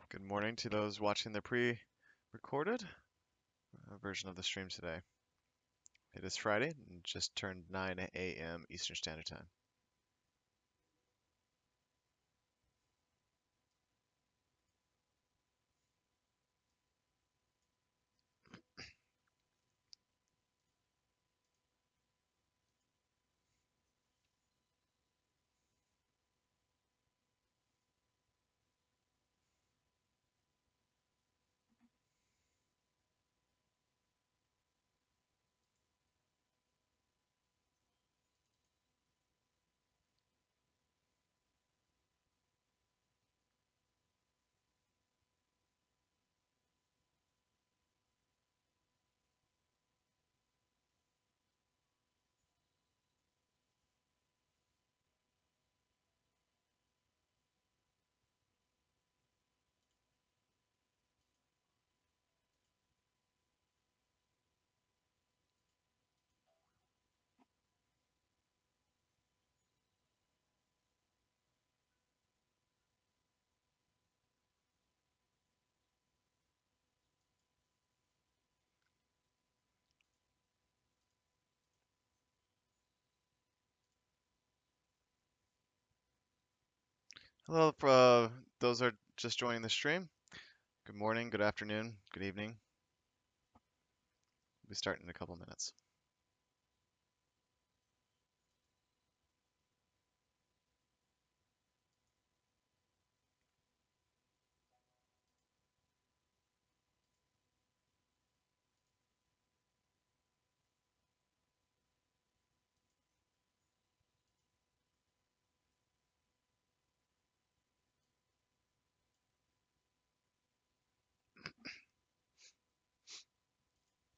Good morning to those watching the pre-recorded version of the stream today. It is Friday and just turned 9 a.m. Eastern Standard Time. Hello, for those are just joining the stream. Good morning, good afternoon, good evening. We'll be starting in a couple minutes.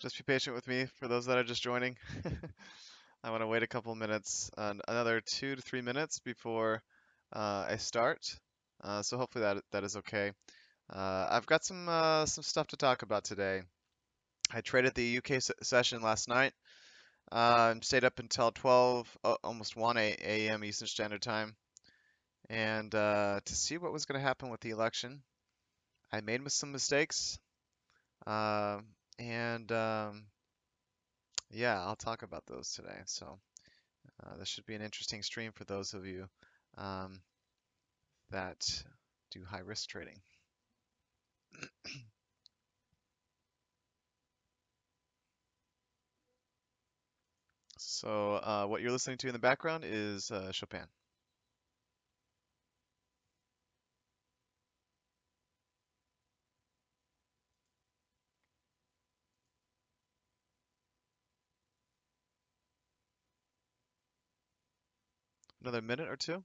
Just be patient with me for those that are just joining. I want to wait a couple minutes, another 2 to 3 minutes before I start. So hopefully that is okay. I've got some stuff to talk about today. I traded the UK session last night. Stayed up until 12, almost 1 a.m. Eastern Standard Time, and to see what was going to happen with the election. I made some mistakes, uh, and yeah, I'll talk about those today. So this should be an interesting stream for those of you um, that do high risk trading. So what you're listening to in the background is Chopin. Another minute or two.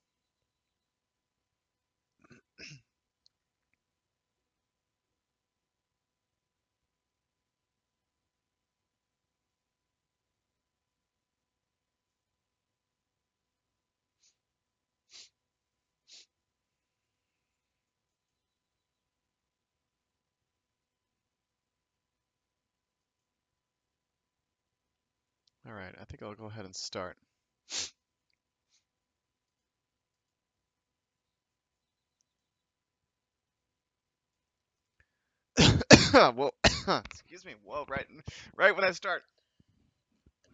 All right, I think I'll go ahead and start. Whoa, excuse me. Whoa, right when I start.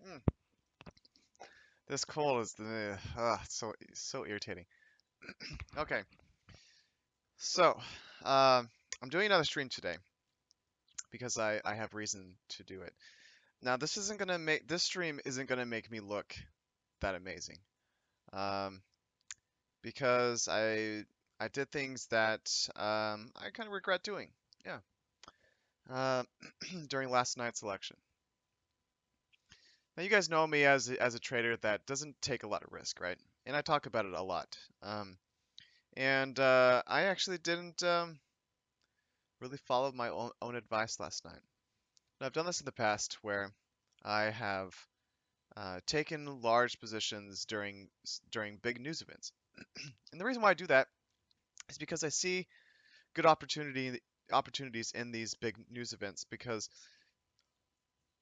Mm, this cold is so irritating. Okay, so I'm doing another stream today because I have reason to do it. Now this stream isn't gonna make me look that amazing, um, because I did things that I kind of regret doing. Yeah, uh, during last night's election. Now you guys know me as a trader that doesn't take a lot of risk, right? And I talk about it a lot. And I actually didn't really follow my own advice last night. Now, I've done this in the past where I have taken large positions during big news events. And the reason why I do that is because I see good opportunities in these big news events. Because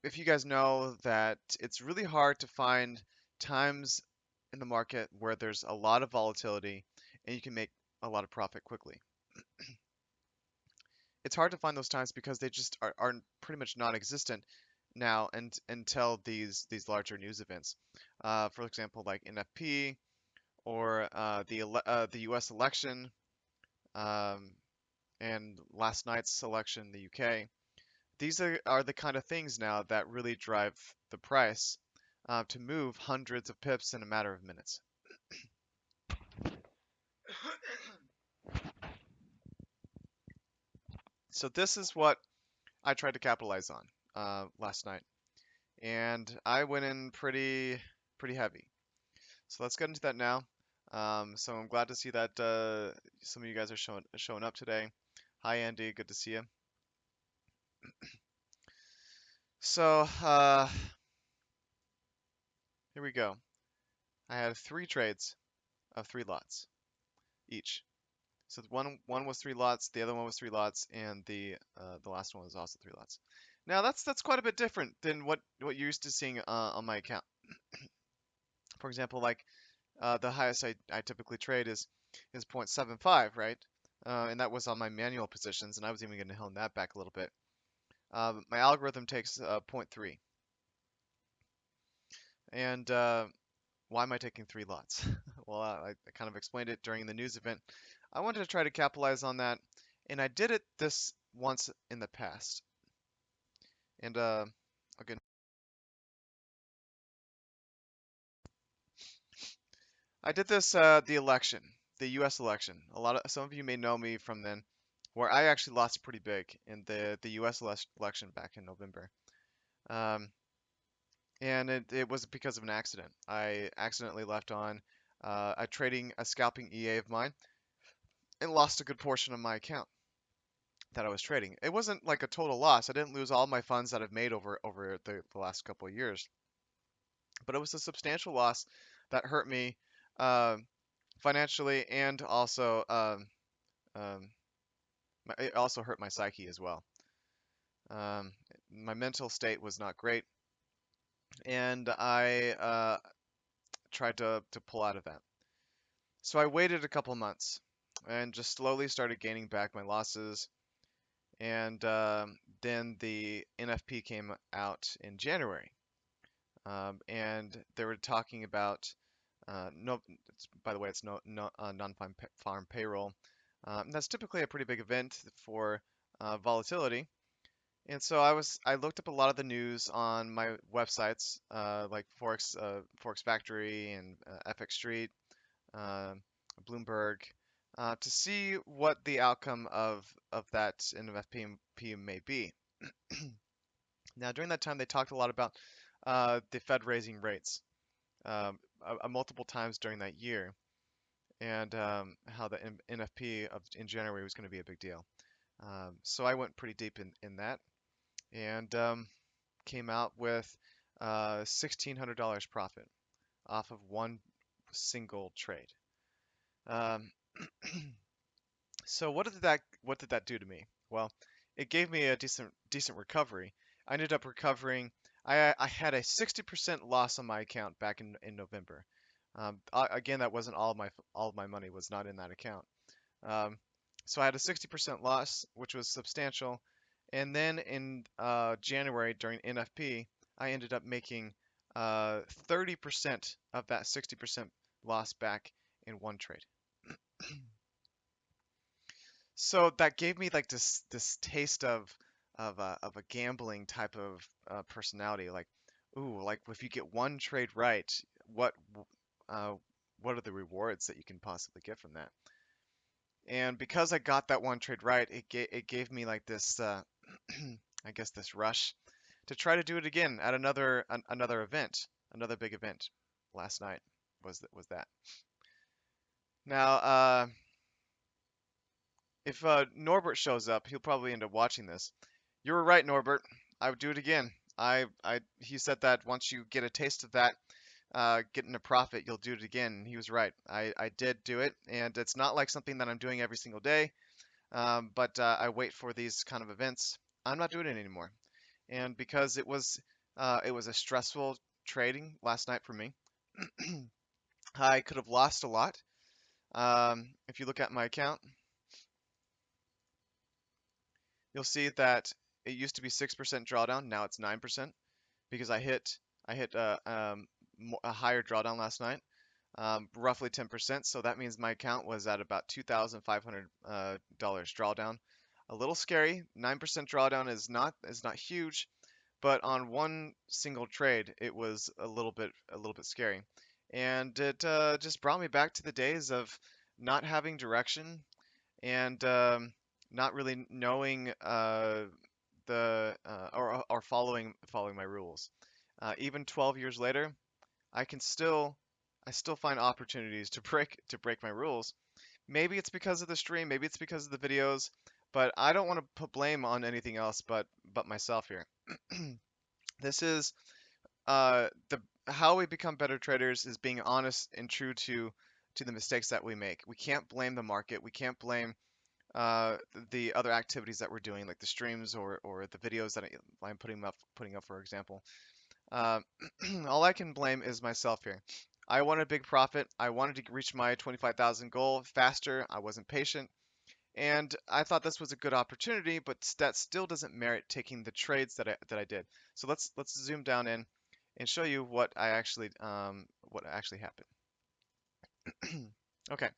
if you guys know that it's really hard to find times in the market where there's a lot of volatility and you can make a lot of profit quickly. It's hard to find those times because they just are pretty much non-existent now and until these larger news events. For example, like NFP or the U.S. election um, and last night's election in the UK. These are the kind of things now that really drive the price to move hundreds of pips in a matter of minutes. So this is what I tried to capitalize on last night, and I went in pretty heavy. So let's get into that now. So I'm glad to see that some of you guys are showing up today. Hi Andy, good to see you. So here we go. I had 3 trades of 3 lots each. So one was 3 lots, the other one was 3 lots, and the last one was also 3 lots. Now that's quite a bit different than what you're used to seeing on my account. For example, like the highest I typically trade is 0.75, right? And that was on my manual positions, and I was even going to hone that back a little bit. My algorithm takes zero point 0.3. And why am I taking 3 lots? Well, I kind of explained it during the news event. I wanted to try to capitalize on that, and I did it this once in the past. And again, I did this the election, the U.S. election. Some of you may know me from then, where I actually lost pretty big in the U.S. election back in November. Um, and it was because of an accident. I accidentally left on a scalping EA of mine and lost a good portion of my account that I was trading. It wasn't like a total loss. I didn't lose all my funds that I've made over the last couple of years, but it was a substantial loss that hurt me um, financially and also um, it also hurt my psyche as well. Um, my mental state was not great, and I tried to pull out of that. So I waited a couple months and just slowly started gaining back my losses. And then the NFP came out in January, and they were talking about no. By the way, it's no non-farm payroll. That's typically a pretty big event for volatility. And so I looked up a lot of the news on my websites like Forex Factory and FX Street, uh, Bloomberg, to see what the outcome of that NFP may be. Now, during that time, they talked a lot about the Fed raising rates multiple times during that year, and how the NFP in January was going to be a big deal. So I went pretty deep in that, and came out with $1,600 profit off of one single trade. Um, so what did that do to me? Well, it gave me a decent recovery. I ended up recovering. I had a 60% loss on my account back in November. Again, that wasn't all of my money was not in that account. Um, so I had a 60% loss, which was substantial. And then in January during NFP, I ended up making 30% of that 60% loss back in one trade. So that gave me like this taste of a gambling type of personality. Like, ooh, like if you get one trade right, what uh, what are the rewards that you can possibly get from that? And because I got that one trade right, it gave me like this, I guess this rush to try to do it again at another event, another big event. Last night was that. Now, if Norbert shows up, he'll probably end up watching this. You were right, Norbert. I would do it again. He said that once you get a taste of that, getting a profit, you'll do it again. And he was right. I did do it, and it's not like something that I'm doing every single day. But I wait for these kind of events. I'm not doing it anymore, and because it was a stressful trading last night for me, I could have lost a lot. If you look at my account, you'll see that it used to be 6% drawdown. Now it's 9% because I hit a higher drawdown last night, roughly 10%. So that means my account was at about $2,500 dollars drawdown. A little scary. 9% drawdown is not huge, but on one single trade, it was a little bit scary, and it just brought me back to the days of not having direction and not really knowing or following my rules. Even 12 years later, I can still I still find opportunities to break my rules. Maybe it's because of the stream, maybe it's because of the videos, but I don't want to put blame on anything else but myself here. This is the how we become better traders is being honest and true to the mistakes that we make. We can't blame the market. We can't blame the other activities that we're doing, like the streams or the videos that I'm putting up, for example. Uh, all I can blame is myself here. I wanted a big profit. I wanted to reach my 25,000 goal faster. I wasn't patient. And I thought this was a good opportunity, but that still doesn't merit taking the trades that I did. So let's zoom down in and show you what actually happened. Okay,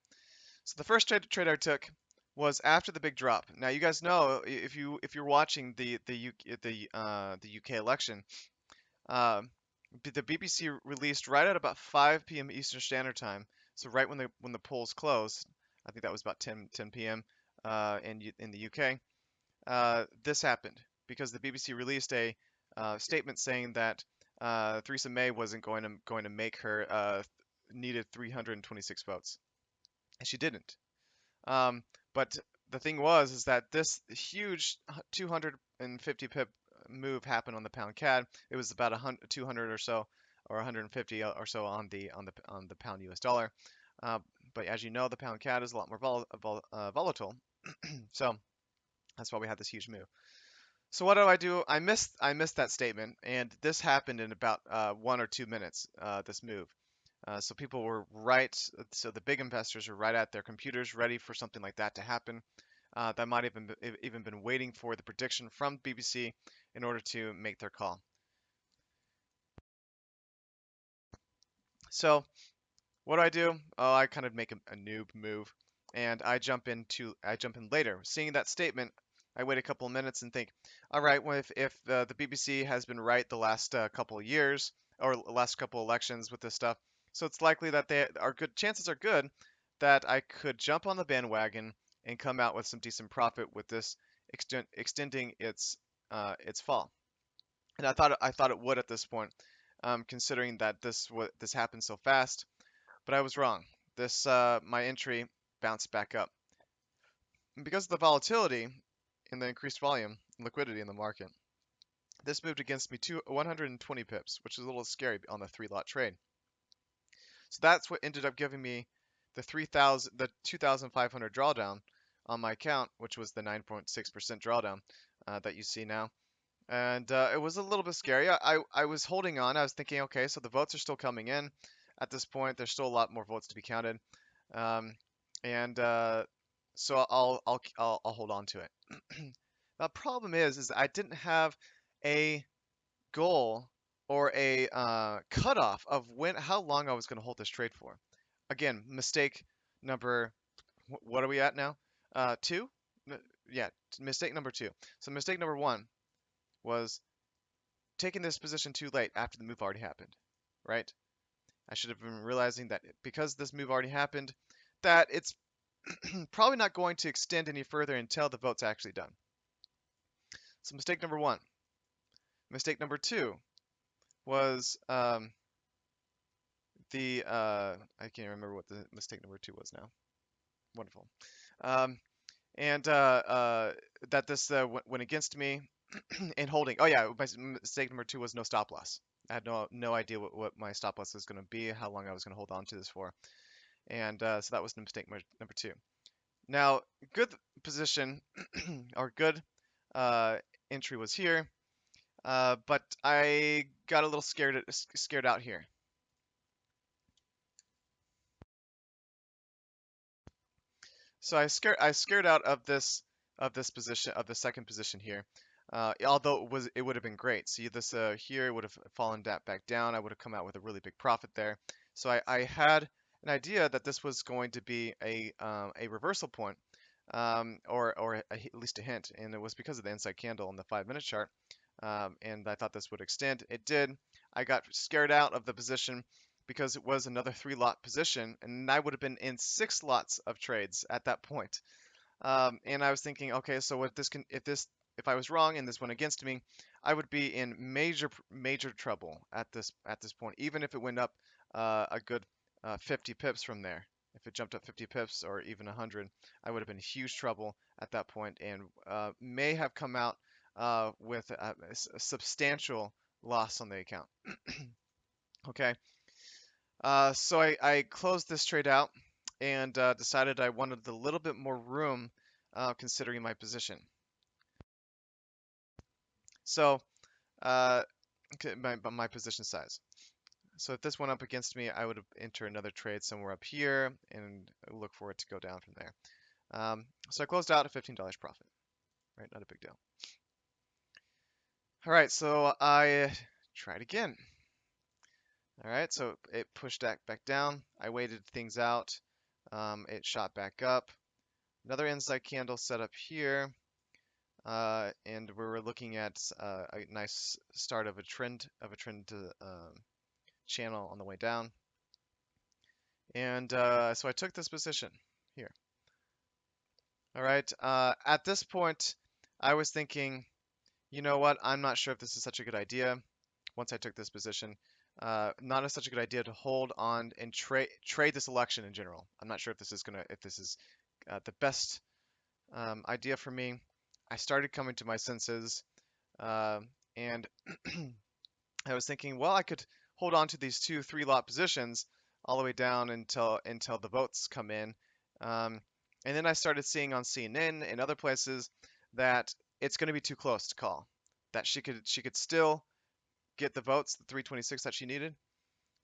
so the first trade I took was after the big drop. Now you guys know if you're watching the UK election, uh, the BBC released right at about 5 p.m. Eastern Standard Time. So right when the polls closed, I think that was about 10 p.m. In the UK. This happened because the BBC released a statement saying that Theresa May wasn't going to make her needed 326 votes, and she didn't. But the thing was is that this huge 250 pip move happened on the pound CAD. It was about 200 or so, or 150 or so on the pound US dollar. Uh, but as you know, the pound CAD is a lot more volatile, so that's why we had this huge move. So what do I do? I missed that statement, and this happened in about 1 or 2 minutes. This move. So people were right. So the big investors were right at their computers, ready for something like that to happen. That might even been waiting for the prediction from BBC in order to make their call. So what do I do? Oh, I kind of make a noob move, and I jump in later. Seeing that statement, I wait a couple of minutes and think, all right, well, if the BBC has been right the last couple of years or last couple elections with this stuff, so it's likely that they are good. Chances are good that I could jump on the bandwagon and come out with some decent profit with this extending its fall. And I thought it would at this point, considering that this happened so fast. But I was wrong. This my entry bounced back up. And because of the volatility and the increased volume and liquidity in the market, this moved against me to 120 pips, which is a little scary on the three-lot trade. So that's what ended up giving me the 2,500 drawdown on my account, which was the 9.6% drawdown that you see now. And it was a little bit scary. I was holding on. I was thinking, okay, so the votes are still coming in. At this point, there's still a lot more votes to be counted. Um, and so I'll hold on to it. The problem is I didn't have a goal or a cutoff of how long I was going to hold this trade for. Again, mistake number. What are we at now? Two. Yeah, mistake number two. So mistake number one was taking this position too late after the move already happened, right? I should have been realizing that because this move already happened, that it's probably not going to extend any further until the vote's actually done. So mistake number one. Mistake number two was I can't remember what the mistake number two was now. Wonderful. Um, and that this went against me in holding. Oh yeah, my mistake number two was no stop loss. I had no idea what my stop loss was going to be, how long I was going to hold on to this for, and so that was the mistake number two. Now, good position or good uh, entry was here, but I got a little scared out here. So I scared out of this position of the second position here. Although it would have been great. See this here, it would have fallen back down. I would have come out with a really big profit there. So I had an idea that this was going to be a reversal point, at least a hint, and it was because of the inside candle on the 5-minute chart. And I thought this would extend. It did. I got scared out of the position because it was another 3-lot position, and I would have been in 6 lots of trades at that point. And I was thinking, okay, so if I was wrong and this went against me, I would be in major trouble at this point, even if it went up a good 50 pips from there. If it jumped up 50 pips or even 100, I would have been in huge trouble at that point and may have come out with a substantial loss on the account. Okay, so I closed this trade out and decided I wanted a little bit more room considering my position. So uh, my position size. So if this went up against me, I would enter another trade somewhere up here and look for it to go down from there. So I closed out at $15 profit. Right, not a big deal. All right, so I tried again. All right, so it pushed back down. I waited things out. It shot back up. Another inside candle set up here. And we were looking at a nice start of a trend channel on the way down. And so I took this position here. All right. At this point, I was thinking, you know what? I'm not sure if this is such a good idea. Once I took this position, not such a good idea to hold on and trade this election in general. I'm not sure if this is the best idea for me. I started coming to my senses, and I was thinking, well, I could hold on to these 3-lot positions all the way down until the votes come in. Um, and then I started seeing on CNN and other places that it's going to be too close to call. That she could still get the votes, the 326 that she needed,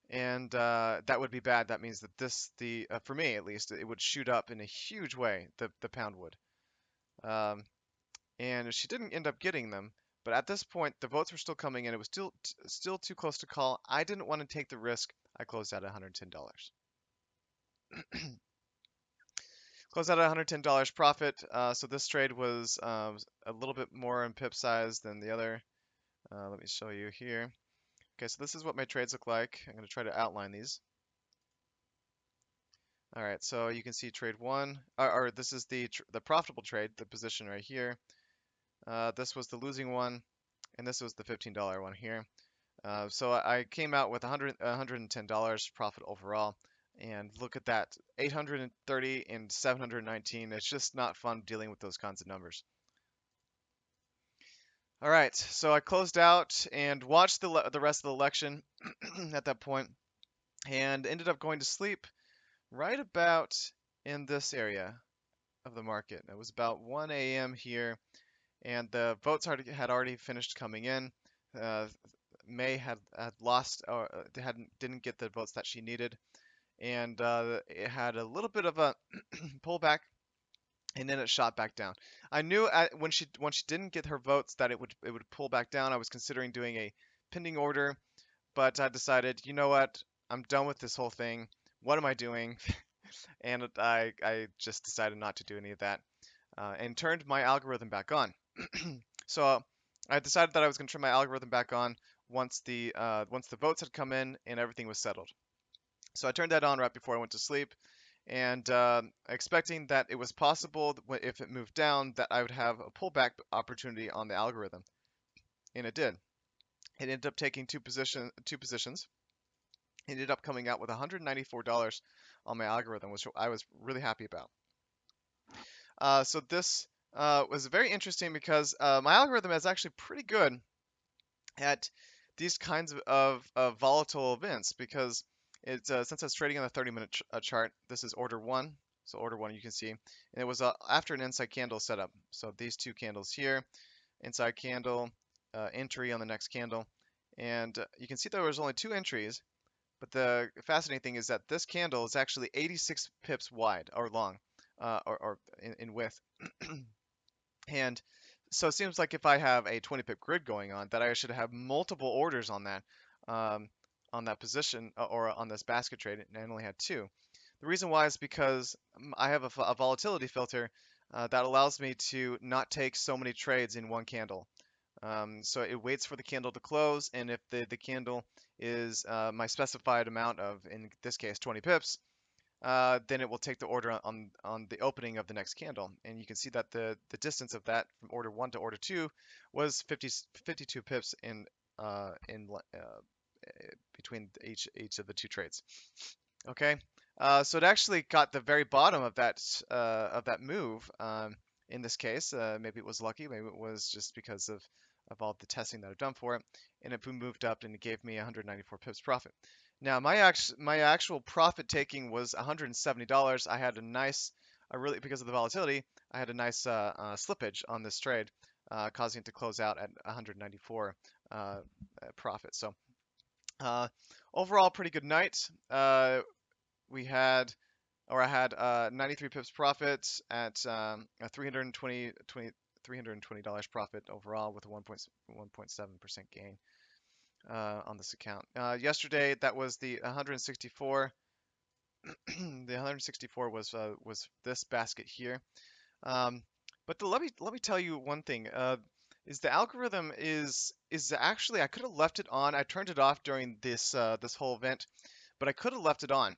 and that would be bad. That means that the for me at least, it would shoot up in a huge way. The pound would. Um, and she didn't end up getting them. But at this point, the votes were still coming in. It was still too close to call. I didn't want to take the risk. I closed out at $110. Closed out at $110 profit. So this trade was a little bit more in pip size than the other. Let me show you here. Okay, so this is what my trades look like. I'm going to try to outline these. All right, so you can see trade one, or this is the profitable trade, the position right here. This was the losing one, and this was the $15 one here. So I came out with $110 profit overall. And look at that, 830 and 719. It's just not fun dealing with those kinds of numbers. All right, so I closed out and watched the rest of the election at that point, and ended up going to sleep right about in this area of the market. It was about 1 a.m. here, and the votes had already finished coming in. Uh, May had lost or didn't get the votes that she needed, and it had a little bit of a pullback, and then it shot back down. I knew when she didn't get her votes that it would pull back down. I was considering doing a pending order, but I decided, you know what, I'm done with this whole thing. What am I doing? And I just decided not to do any of that, and turned my algorithm back on. So I decided that I was going to turn my algorithm back on once the votes had come in and everything was settled. So I turned that on right before I went to sleep, and expecting that it was possible that if it moved down that I would have a pullback opportunity on the algorithm, and it did. It ended up taking two positions. It ended up coming out with $194 on my algorithm, which I was really happy about. So this was very interesting because my algorithm is actually pretty good at these kinds of volatile events because since it's trading on the 30-minute chart, this is order one. So order one, you can see, and it was after an inside candle setup. So these two candles here, inside candle, entry on the next candle, and you can see there was only 2 entries. But the fascinating thing is that this candle is actually 86 pips wide or long. or in width. And so it seems like if I have a 20 pip grid going on, that I should have multiple orders um, on that position or on this basket trade, and I only had two. The reason why is because I have a volatility filter that allows me to not take so many trades in one candle. So it waits for the candle to close, and if the candle is my specified amount of, in this case, 20 pips, then it will take the order on the opening of the next candle. And you can see that the distance of that from order 1 to order 2 was 52 pips between each of the two trades. Okay, so it actually got the very bottom of that move. In this case, maybe it was lucky, maybe it was just because of all the testing that I've done for it, and it moved up and it gave me 194 pips profit. Now my actual profit taking was $170. I had a nice, really because of the volatility, I had a nice slippage on this trade, causing it to close out at 194 profit. So uh, overall, pretty good night. We had, or I had 93 pips profit at a $320 profit overall with a 1.7% gain on this account. Yesterday, that was the 164. The 164 was this basket here. Um, but let me tell you one thing. Is the algorithm is actually, I could have left it on. I turned it off during this whole event, but I could have left it on.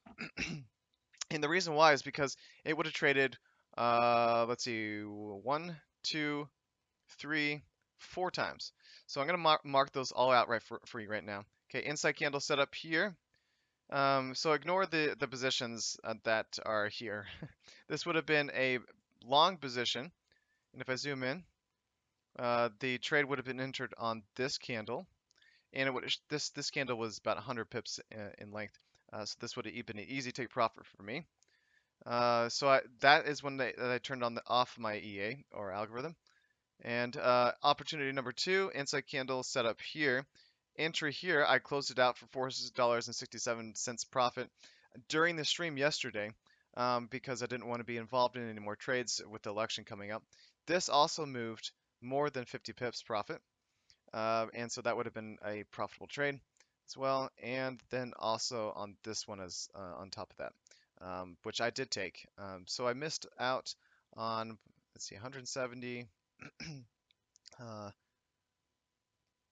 And the reason why is because it would have traded, let's see, one, two, three, four times. So I'm going to mark those all out right for you right now. Okay, inside candle setup here. So ignore the positions that are here. This would have been a long position. And if I zoom in, the trade would have been entered on this candle. And it would this candle was about 100 pips in length. So this would have been an easy take profit for me. That is when I turned on off my EA or algorithm. And opportunity number two, inside candle setup here. Entry here, I closed it out for $4.67 profit during the stream yesterday because I didn't want to be involved in any more trades with the election coming up. This also moved more than 50 pips profit, and so that would have been a profitable trade as well. And then also on this one as on top of that, which I did take. So I missed out on, let's see, 170. Uh,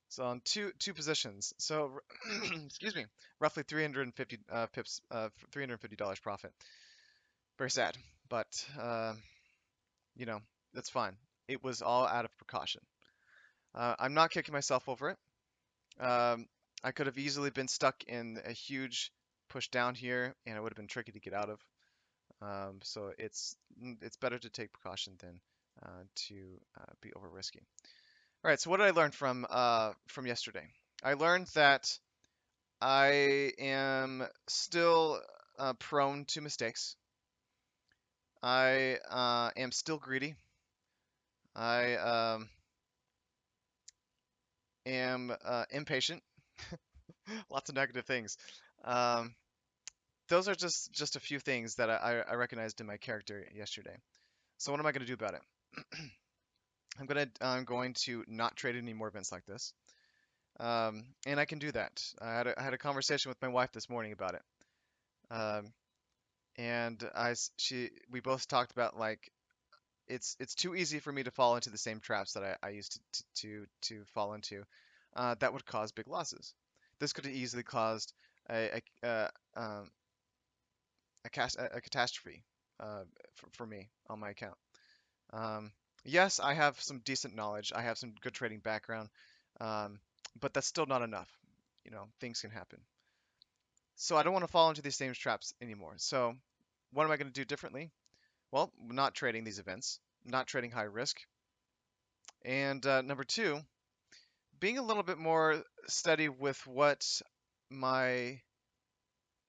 so on two positions. So excuse me, roughly 350 pips, $350 profit. Very sad, but you know that's fine. It was all out of precaution. I'm not kicking myself over it. I could have easily been stuck in a huge push down here, and it would have been tricky to get out of. So it's better to take precaution than to be over risky. All right. So what did I learn from yesterday? I learned that I am still prone to mistakes. I am still greedy. I am impatient. Lots of negative things. Um, those are just a few things that I recognized in my character yesterday. So what am I going to do about it? I'm going to not trade any more events like this, and I can do that. I had a conversation with my wife this morning about it, um, and we both talked about like it's too easy for me to fall into the same traps that I used to fall into, that would cause big losses. This could have easily caused a catastrophe for me on my account. Um, yes, I have some decent knowledge. I have some good trading background, um, but that's still not enough. You know, things can happen. So I don't want to fall into these same traps anymore. So what am I going to do differently? Well, not trading these events, not trading high risk, and number two, being a little bit more steady with what my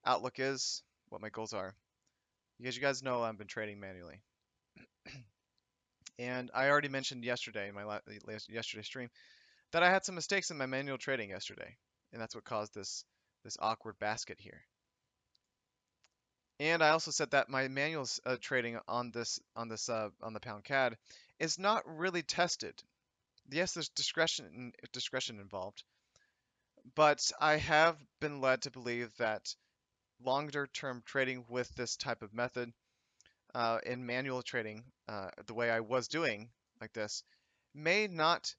outlook is, what my goals are. Because you guys know I've been trading manually. And I already mentioned yesterday in my yesterday stream that I had some mistakes in my manual trading yesterday, and that's what caused this awkward basket here. And I also said that my manual trading on on the pound CAD is not really tested. Yes, there's discretion involved, but I have been led to believe that longer term trading with this type of method in manual trading, the way I was doing like this, may not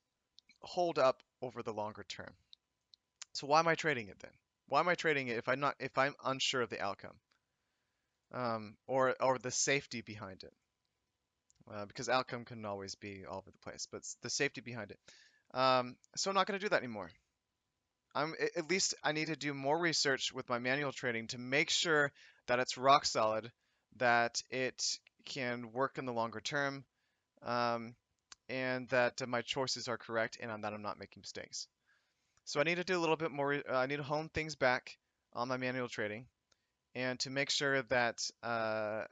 hold up over the longer term. So why am I trading it then? Why am I trading it if I'm unsure of the outcome, or the safety behind it? Because outcome can always be all over the place, but it's the safety behind it. So I'm not going to do that anymore. At least I need to do more research with my manual trading to make sure that it's rock solid, that it can work in the longer term, um, and that my choices are correct and that I'm not making mistakes. So I need to do a little bit more. I need to hone things back on my manual trading and to make sure that I'm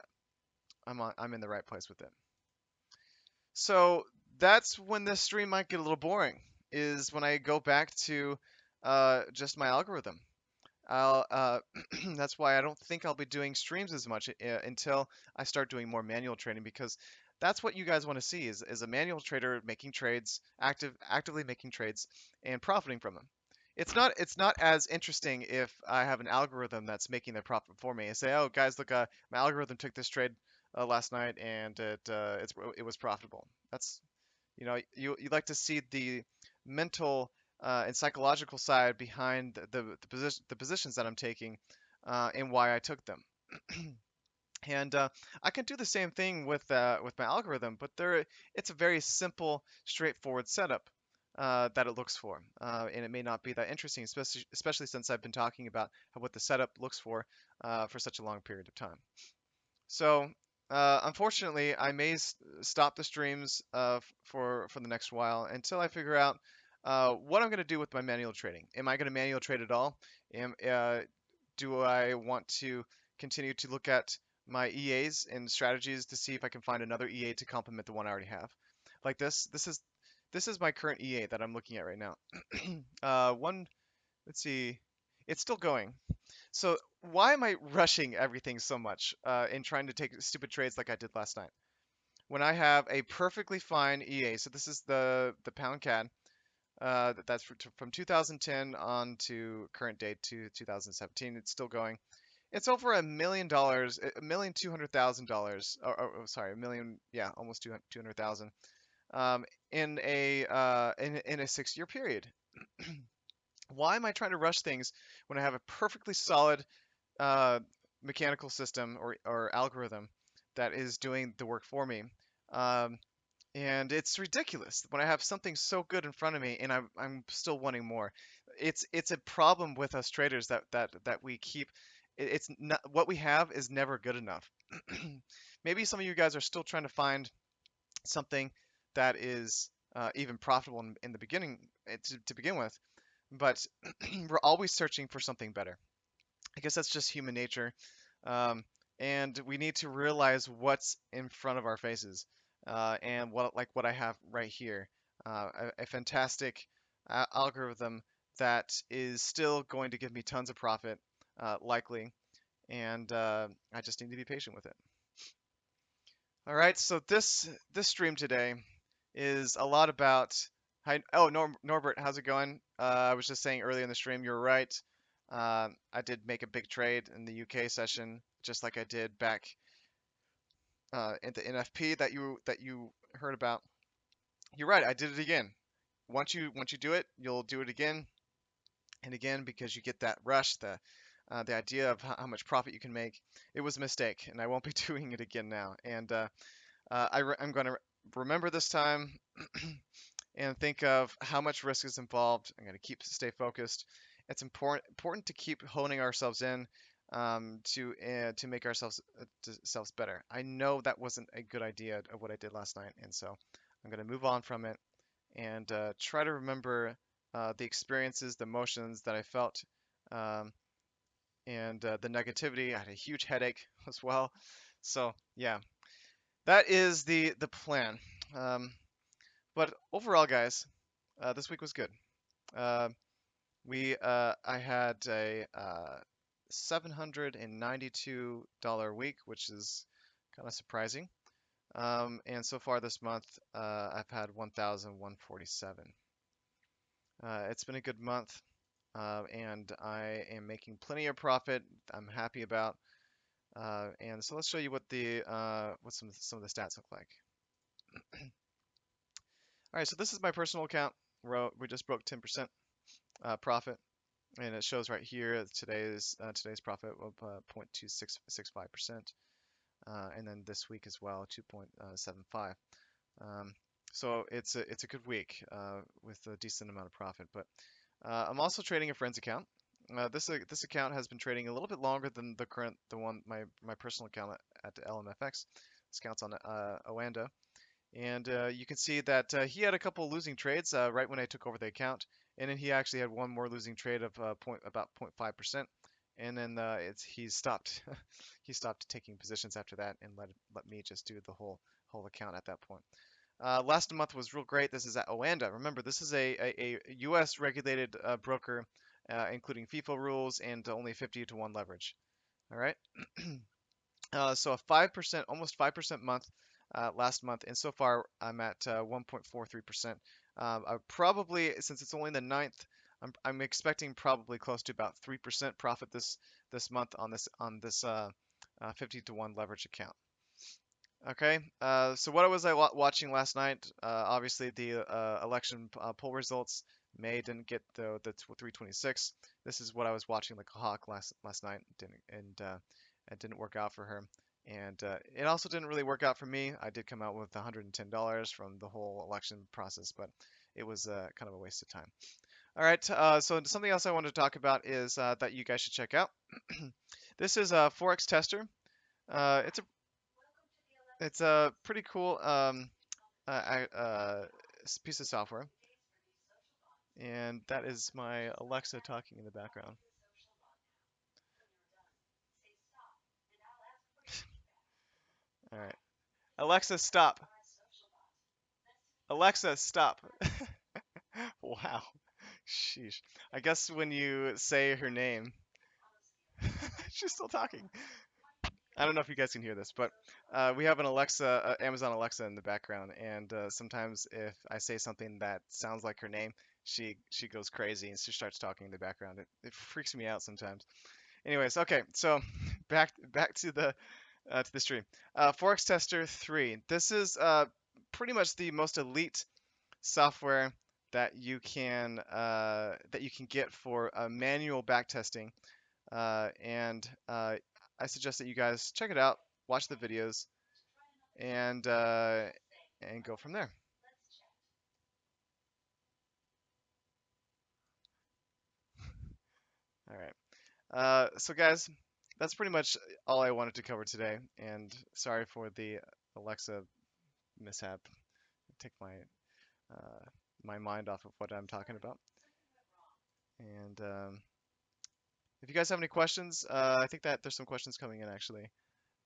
in the right place with it. So that's when this stream might get a little boring, is when I go back to just my algorithm. That's why I don't think I'll be doing streams as much until I start doing more manual trading, because that's what you guys want to see is a manual trader making trades, actively making trades and profiting from them. It's not as interesting if I have an algorithm that's making the profit for me and say, oh guys, look, my algorithm took this trade last night and it was profitable. That's you like to see the mental and psychological side behind the positions that I'm taking and why I took them. And I can do the same thing with my algorithm, but it's a very simple, straightforward setup that it looks for, and it may not be that interesting, especially since I've been talking about what the setup looks for such a long period of time. So, unfortunately, I may stop the streams for the next while until I figure out what I'm going to do with my manual trading. Am I going to manual trade at all? Do I want to continue to look at my EAs and strategies to see if I can find another EA to complement the one I already have? Like this. This is my current EA that I'm looking at right now. One. Let's see. It's still going. So why am I rushing everything so much and trying to take stupid trades like I did last night? When I have a perfectly fine EA, so this is the pound CAD, that's from 2010 on to current date to 2017. It's still going. It's over $1 million, $1,200,000, or sorry, a million, yeah, almost 200,000, in a 6-year period. Why am I trying to rush things when I have a perfectly solid uh, mechanical system or algorithm that is doing the work for me? Um, and it's ridiculous when I have something so good in front of me and I'm still wanting more. It's a problem with us traders that we keep. It's not what we have is never good enough. Maybe some of you guys are still trying to find something that is even profitable in the beginning to begin with, but we're always searching for something better. I guess that's just human nature. Um, and we need to realize what's in front of our faces. And what I have right here, a fantastic algorithm that is still going to give me tons of profit, likely, and I just need to be patient with it. All right, so this stream today is a lot about. Hi, oh, Norbert, how's it going? I was just saying earlier in the stream, you're right. I did make a big trade in the UK session, just like I did back in the NFP that you heard about. You're right, I did it again. Once you do it, you'll do it again and again because you get that rush, the idea of how much profit you can make. It was a mistake, and I won't be doing it again now. And I'm going to remember this time and think of how much risk is involved. I'm going to stay focused. It's important to keep honing ourselves in to make ourselves better. I know that wasn't a good idea of what I did last night, and so I'm going to move on from it and try to remember the experiences, the emotions that I felt, um, and the negativity. I had a huge headache as well. So yeah, that is the plan. Um, but overall, guys, this week was good. Uh, I had $792 a week, which is kind of surprising. And so far this month, I've had 1,147. It's been a good month, and I am making plenty of profit. I'm happy about. And so let's show you what some of the stats look like. All right, so this is my personal account. We just broke 10% profit, and it shows right here today's profit of 0.2665%, and then this week as well 2.75. So it's a good week with a decent amount of profit. But I'm also trading a friend's account. This account has been trading a little bit longer than the one my personal account at LMFX. This account's on Oanda. And you can see that he had a couple losing trades right when I took over the account, and then he actually had one more losing trade of about 0.5%, and then he stopped he stopped taking positions after that and let me just do the whole account at that point. Last month was real great. This is at Oanda. Remember, this is a U.S. regulated broker, including FIFA rules and only 50 to 1 leverage. All right. So a 5%, almost 5% month last month, and so far I'm at 1.43%. I probably, since it's only the ninth, I'm expecting probably close to about 3% profit this month on this 50 to 1 leverage account. Okay, so what was I watching last night? Obviously, the election poll results. May didn't get the 326. This is what I was watching like a hawk last night. It didn't work out for her, and it also didn't really work out for me. I did come out with $110 from the whole election process, but it was kind of a waste of time. All right, so something else I wanted to talk about is that you guys should check out. This is a Forex Tester. It's a pretty cool piece of software, and that is my Alexa talking in the background. All right, Alexa, stop. Alexa, stop. Wow. Sheesh. I guess when you say her name, she's still talking. I don't know if you guys can hear this, but we have an Amazon Alexa in the background, and sometimes if I say something that sounds like her name, she goes crazy and she starts talking in the background. It freaks me out sometimes. Anyways, okay, so back to the stream. Forex Tester 3. This is pretty much the most elite software that you can get for manual backtesting, and I suggest that you guys check it out, watch the videos, and go from there. All right. So guys, that's pretty much all I wanted to cover today. And sorry for the Alexa mishap. Take uh, my mind off of what I'm talking about. And if you guys have any questions, I think that there's some questions coming in actually.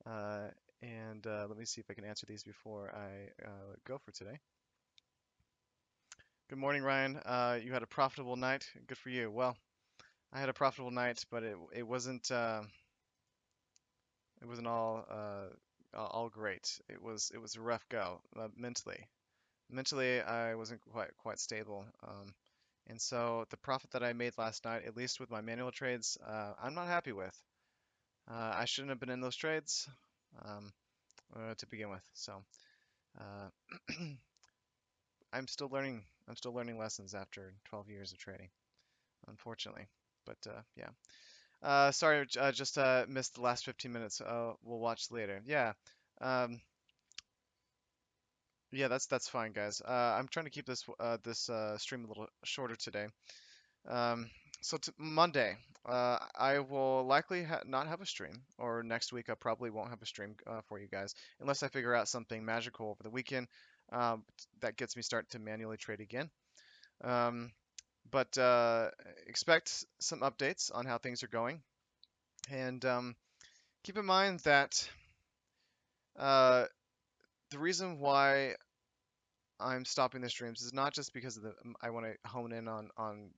Uh, and let me see if I can answer these before I go for today. Good morning, Ryan. You had a profitable night. Good for you. Well, I had a profitable night, but it wasn't all great. It was a rough go mentally. Mentally, I wasn't quite stable. And so the profit that I made last night, at least with my manual trades, I'm not happy with. I shouldn't have been in those trades to begin with. So uh, I'm still learning. I'm still learning lessons after 12 years of trading, unfortunately. But yeah. Sorry, just missed the last 15 minutes. We'll watch later. Yeah. Um, yeah, that's fine, guys. I'm trying to keep this stream a little shorter today. Um, so Monday, I will likely not have a stream, or next week I probably won't have a stream for you guys unless I figure out something magical over the weekend that gets me started to manually trade again. Um, but expect some updates on how things are going, and keep in mind that uh, the reason why I'm stopping the streams is not just because of I want to hone in on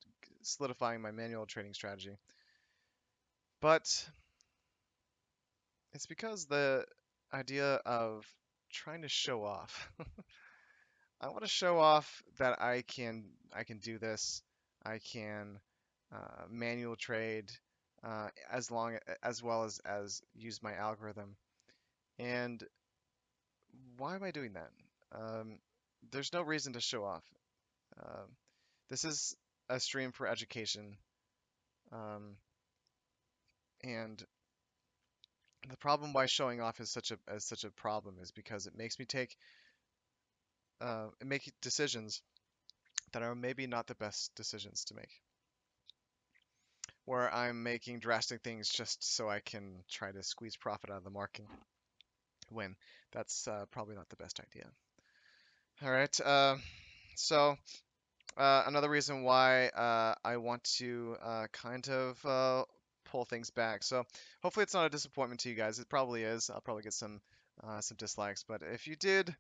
solidifying my manual trading strategy, But it's because the idea of trying to show off. I want to show off that I can do this. I can manual trade as well as use my algorithm. And why am I doing that? Um, there's no reason to show off. Um, this is a stream for education, and the problem why showing off is such a problem is because it makes me make decisions that are maybe not the best decisions to make, where I'm making drastic things just so I can try to squeeze profit out of the market when that's probably not the best idea. All right. So another reason why I want to kind of pull things back. So hopefully it's not a disappointment to you guys. It probably is. I'll probably get some dislikes, but if you did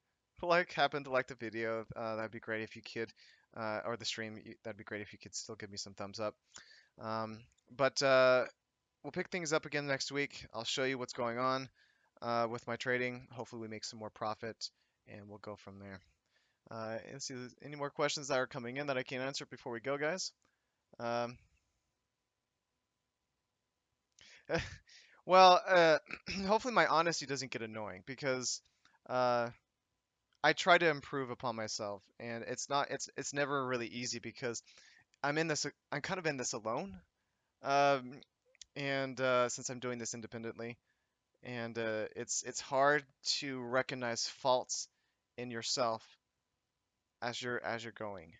happen to like the video, that'd be great if you could, or the stream, that'd be great if you could still give me some thumbs up. Um, but we'll pick things up again next week. I'll show you what's going on with my trading. Hopefully we make some more profit, and we'll go from there. Let's see, any more questions that are coming in that I can answer before we go, guys? Um, well, hopefully my honesty doesn't get annoying because uh, I try to improve upon myself, and it's never really easy because I'm kind of in this alone, um, and since I'm doing this independently, and it's hard to recognize faults in yourself as you're going,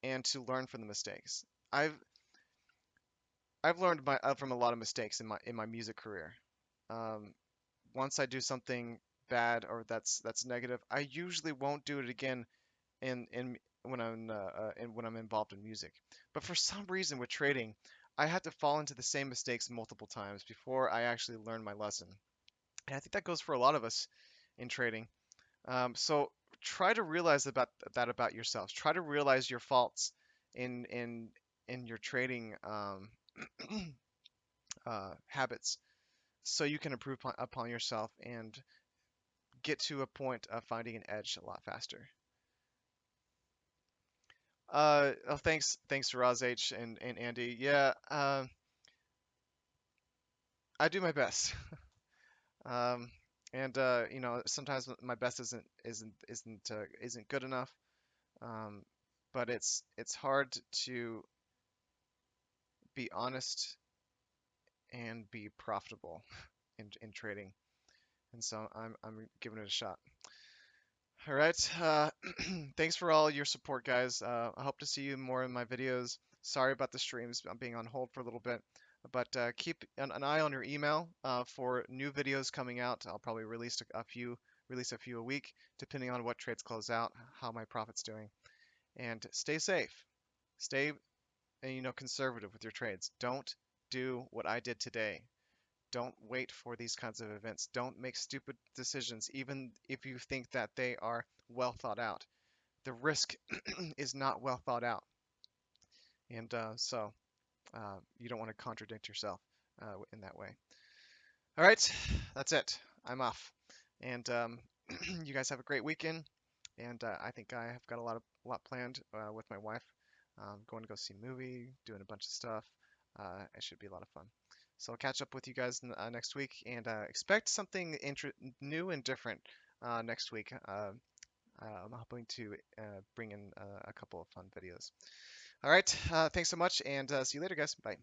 and to learn from the mistakes. I've I've learned from a lot of mistakes in my music career. Um, Once I do something bad or that's negative, I usually won't do it again in when I'm involved in music. But for some reason with trading, I had to fall into the same mistakes multiple times before I actually learned my lesson. And I think that goes for a lot of us in trading. So try to realize about yourselves. Try to realize your faults in in in your trading habits, so you can improve upon yourself and get to a point of finding an edge a lot faster. Oh, thanks, Roz H and Andy. Yeah, I do my best. Um, and sometimes my best isn't good enough. Um, but it's hard to be honest and be profitable in trading. And so I'm giving it a shot. All right. Thanks for all your support, guys. I hope to see you more in my videos. Sorry about the streams. I'm being on hold for a little bit, but keep an eye on your email for new videos coming out. I'll probably release a few a week, depending on what trades close out, how my profit's doing. And stay safe. Stay, conservative with your trades. Don't do what I did today. Don't wait for these kinds of events. Don't make stupid decisions, even if you think that they are well thought out. The risk is not well thought out, and you don't want to contradict yourself in that way. All right, that's it. I'm off, and you guys have a great weekend. And I think I have got a lot planned with my wife. Going to go see a movie, doing a bunch of stuff. It should be a lot of fun. So I'll catch up with you guys next week, and expect something new and different next week. I'm hoping to bring in a couple of fun videos. All right, thanks so much, and see you later, guys. Bye.